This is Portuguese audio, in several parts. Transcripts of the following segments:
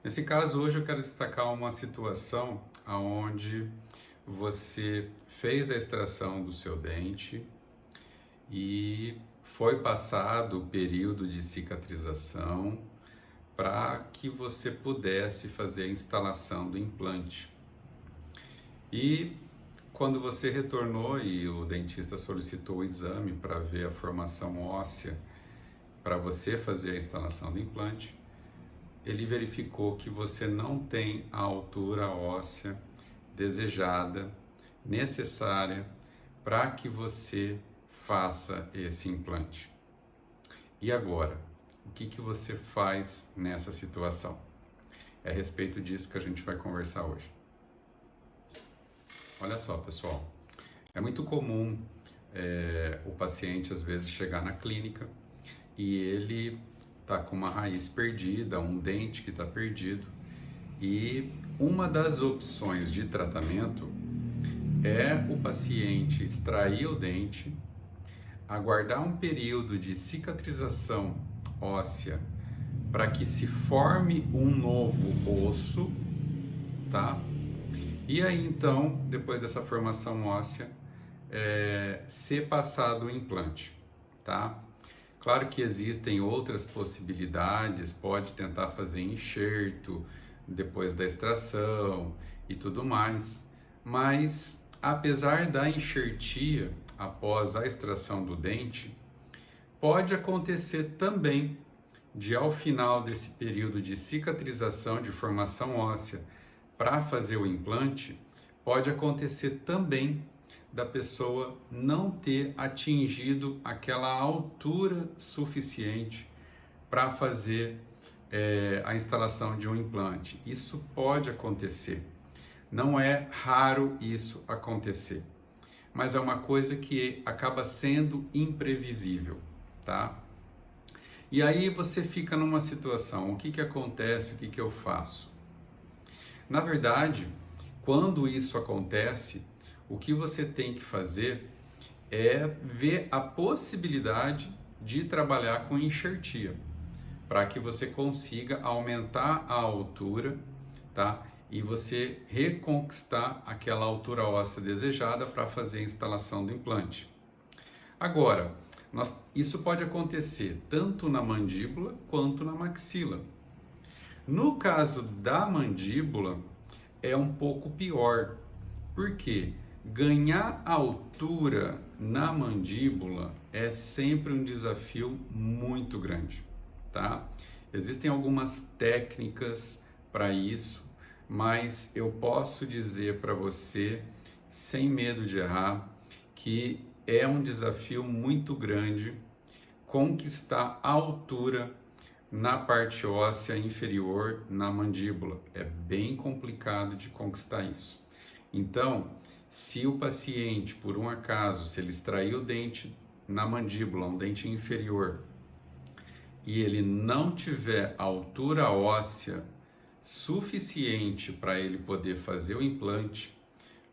Nesse caso, hoje eu quero destacar uma situação onde você fez a extração do seu dente e foi passado o período de cicatrização para que você pudesse fazer a instalação do implante. E quando você retornou e o dentista solicitou o exame para ver a formação óssea para você fazer a instalação do implante, ele verificou que você não tem a altura óssea desejada, necessária para que você faça esse implante. E agora, o que você faz nessa situação? É a respeito disso que a gente vai conversar hoje. Olha só, pessoal, é muito comum o paciente às vezes chegar na clínica e ele tá com uma raiz perdida, um dente que está perdido, e uma das opções de tratamento é o paciente extrair o dente, aguardar um período de cicatrização óssea para que se forme um novo osso, tá? E aí então, depois dessa formação óssea, ser passado o implante, tá? Claro que existem outras possibilidades, pode tentar fazer enxerto depois da extração e tudo mais, mas apesar da enxertia após a extração do dente, pode acontecer também de ao final desse período de cicatrização, de formação óssea para fazer o implante, pode acontecer também da pessoa não ter atingido aquela altura suficiente para fazer a instalação de um implante. Isso pode acontecer. Não é raro isso acontecer, mas é uma coisa que acaba sendo imprevisível, tá? E aí você fica numa situação, o que acontece, o que eu faço? Na verdade, quando isso acontece, o que você tem que fazer é ver a possibilidade de trabalhar com enxertia, para que você consiga aumentar a altura, tá? E você reconquistar aquela altura óssea desejada para fazer a instalação do implante. Agora, isso pode acontecer tanto na mandíbula quanto na maxila. No caso da mandíbula, é um pouco pior, porque ganhar altura na mandíbula é sempre um desafio muito grande, tá? Existem algumas técnicas para isso, mas eu posso dizer para você, sem medo de errar, que é um desafio muito grande conquistar a altura na parte óssea inferior na mandíbula. É bem complicado de conquistar isso. Então, se o paciente, por um acaso, se ele extrair o dente na mandíbula, um dente inferior, e ele não tiver altura óssea suficiente para ele poder fazer o implante,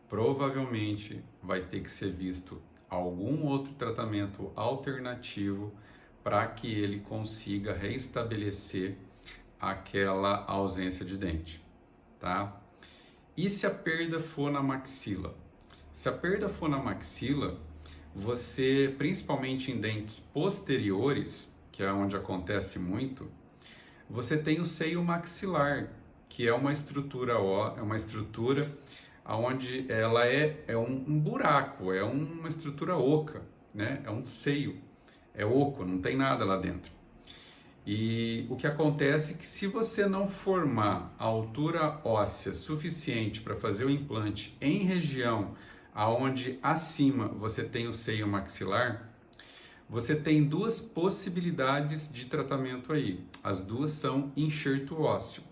provavelmente vai ter que ser visto algum outro tratamento alternativo para que ele consiga restabelecer aquela ausência de dente, tá? E se a perda for na maxila? Se a perda for na maxila, você, principalmente em dentes posteriores, que é onde acontece muito, você tem o seio maxilar, que é uma estrutura onde ela é um buraco, é uma estrutura oca, né? É um seio, é oco, não tem nada lá dentro. E o que acontece é que se você não formar a altura óssea suficiente para fazer o implante em região aonde acima você tem o seio maxilar, você tem duas possibilidades de tratamento aí. As duas são enxerto ósseo.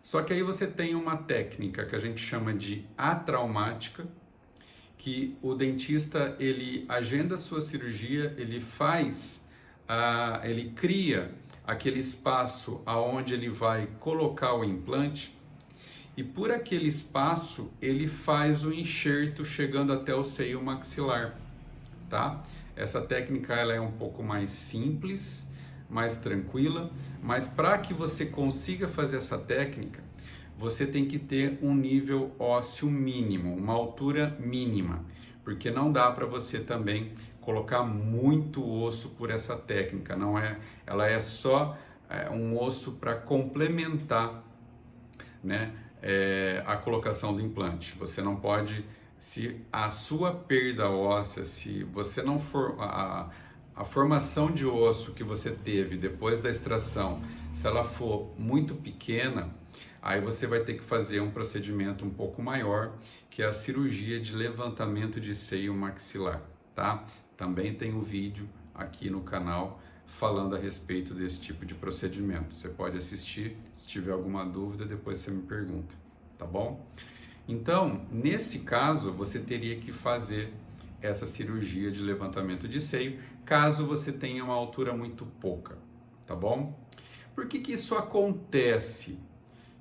Só que aí você tem uma técnica que a gente chama de atraumática, que o dentista ele agenda a sua cirurgia, ele ele cria aquele espaço aonde ele vai colocar o implante e por aquele espaço ele faz o enxerto chegando até o seio maxilar, tá? Essa técnica ela é um pouco mais simples, mais tranquila, mas para que você consiga fazer essa técnica, você tem que ter um nível ósseo mínimo, uma altura mínima, porque não dá para você também colocar muito osso por essa técnica, não é? Ela é só um osso para complementar, né, a colocação do implante. Você não pode, se a sua perda óssea, se você não for a formação de osso que você teve depois da extração, se ela for muito pequena, aí você vai ter que fazer um procedimento um pouco maior, que é a cirurgia de levantamento de seio maxilar, tá? Também tem um vídeo aqui no canal falando a respeito desse tipo de procedimento. Você pode assistir, se tiver alguma dúvida, depois você me pergunta, tá bom? Então, nesse caso, você teria que fazer essa cirurgia de levantamento de seio, caso você tenha uma altura muito pouca, tá bom? Por que que isso acontece?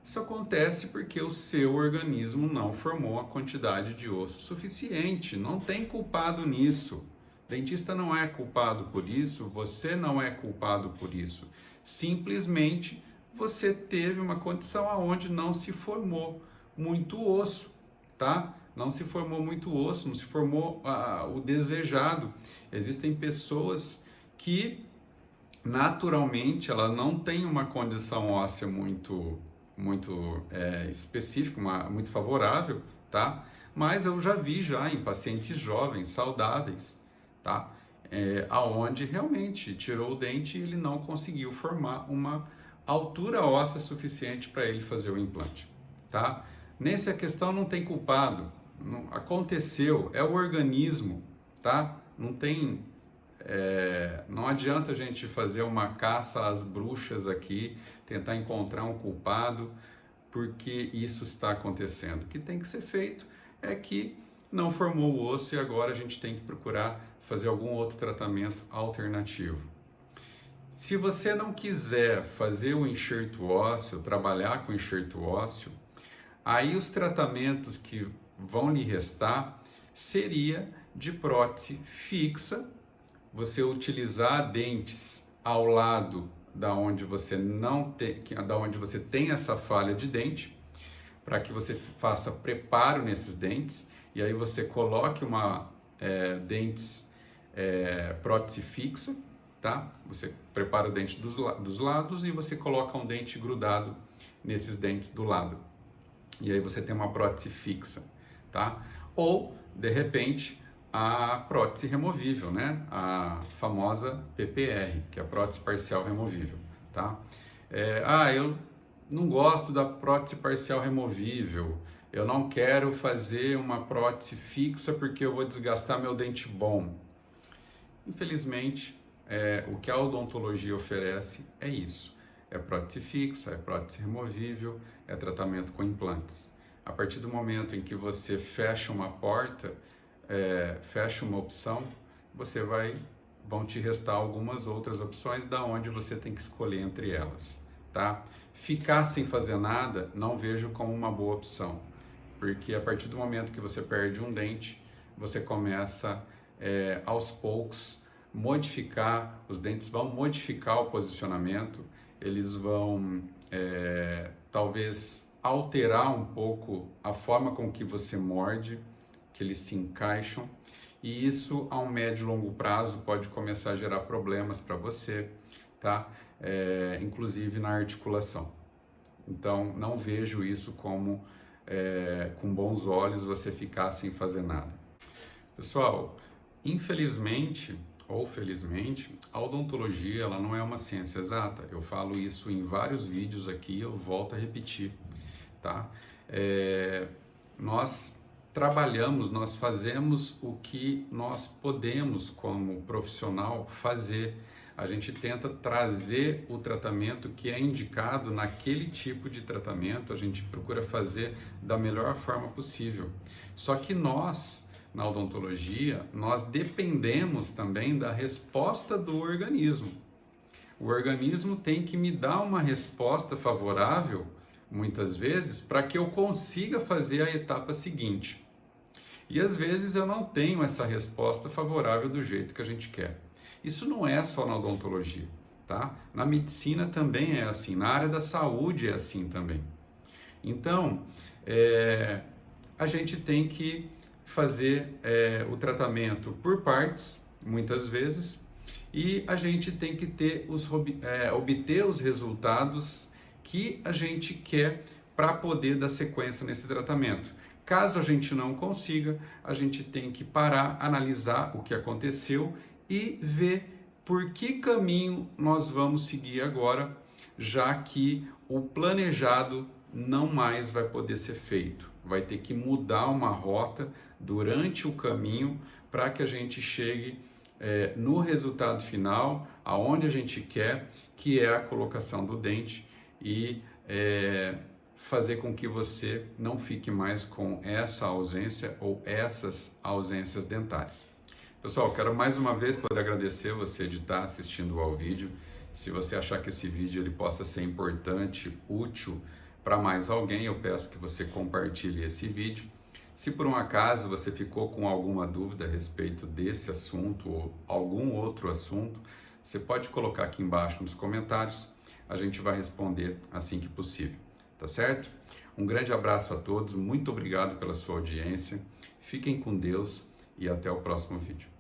Isso acontece porque o seu organismo não formou a quantidade de osso suficiente, não tem culpado nisso. O dentista não é culpado por isso, você não é culpado por isso. Simplesmente você teve uma condição onde não se formou muito osso, tá? Não se formou muito osso, não se formou o desejado. Existem pessoas que naturalmente ela não tem uma condição óssea muito específica, muito favorável, tá? Mas eu já vi em pacientes jovens, saudáveis, tá? Aonde realmente tirou o dente e ele não conseguiu formar uma altura óssea suficiente para ele fazer o implante, tá? Nessa questão não tem culpado, não, aconteceu, é o organismo, tá? Não adianta a gente fazer uma caça às bruxas aqui, tentar encontrar um culpado, porque isso está acontecendo. O que tem que ser feito é que não formou o osso e agora a gente tem que procurar fazer algum outro tratamento alternativo. Se você não quiser fazer o enxerto ósseo, trabalhar com enxerto ósseo, aí os tratamentos que vão lhe restar seria de prótese fixa, você utilizar dentes ao lado da onde você tem essa falha de dente, para que você faça preparo nesses dentes e aí você coloque prótese fixa, tá? Você prepara o dente dos lados e você coloca um dente grudado nesses dentes do lado. E aí você tem uma prótese fixa, tá? Ou, de repente, a prótese removível, né? A famosa PPR, que é a prótese parcial removível, tá? Eu não gosto da prótese parcial removível, eu não quero fazer uma prótese fixa porque eu vou desgastar meu dente bom. Infelizmente, o que a odontologia oferece é isso. É prótese fixa, é prótese removível, é tratamento com implantes. A partir do momento em que você fecha uma porta, fecha uma opção, vão te restar algumas outras opções da onde você tem que escolher entre elas, tá? Ficar sem fazer nada, não vejo como uma boa opção, porque a partir do momento que você perde um dente, você começa aos poucos modificar, os dentes vão modificar o posicionamento, eles vão talvez alterar um pouco a forma com que você morde, que eles se encaixam, e isso a um médio e longo prazo pode começar a gerar problemas para você, tá? Inclusive na articulação. Então não vejo isso como com bons olhos você ficar sem fazer nada. Pessoal, infelizmente ou felizmente, a odontologia ela não é uma ciência exata. Eu falo isso em vários vídeos aqui, eu volto a repetir, tá? Nós trabalhamos, nós fazemos o que nós podemos como profissional fazer. A gente tenta trazer o tratamento que é indicado naquele tipo de tratamento, a gente procura fazer da melhor forma possível. Só que nós, na odontologia, nós dependemos também da resposta do organismo. O organismo tem que me dar uma resposta favorável, muitas vezes, para que eu consiga fazer a etapa seguinte. E às vezes eu não tenho essa resposta favorável do jeito que a gente quer. Isso não é só na odontologia, tá? Na medicina também é assim, na área da saúde é assim também. Então, a gente tem que fazer o tratamento por partes, muitas vezes, e a gente tem que ter obter os resultados que a gente quer para poder dar sequência nesse tratamento. Caso a gente não consiga, a gente tem que parar, analisar o que aconteceu e ver por que caminho nós vamos seguir agora, já que o planejado não mais vai poder ser feito. Vai ter que mudar uma rota durante o caminho para que a gente chegue no resultado final, aonde a gente quer, que é a colocação do dente e fazer com que você não fique mais com essa ausência ou essas ausências dentárias. Pessoal, quero mais uma vez poder agradecer você de estar assistindo ao vídeo. Se você achar que esse vídeo ele possa ser importante, útil para mais alguém, eu peço que você compartilhe esse vídeo. Se por um acaso você ficou com alguma dúvida a respeito desse assunto ou algum outro assunto, você pode colocar aqui embaixo nos comentários, a gente vai responder assim que possível, tá certo? Um grande abraço a todos, muito obrigado pela sua audiência, fiquem com Deus e até o próximo vídeo.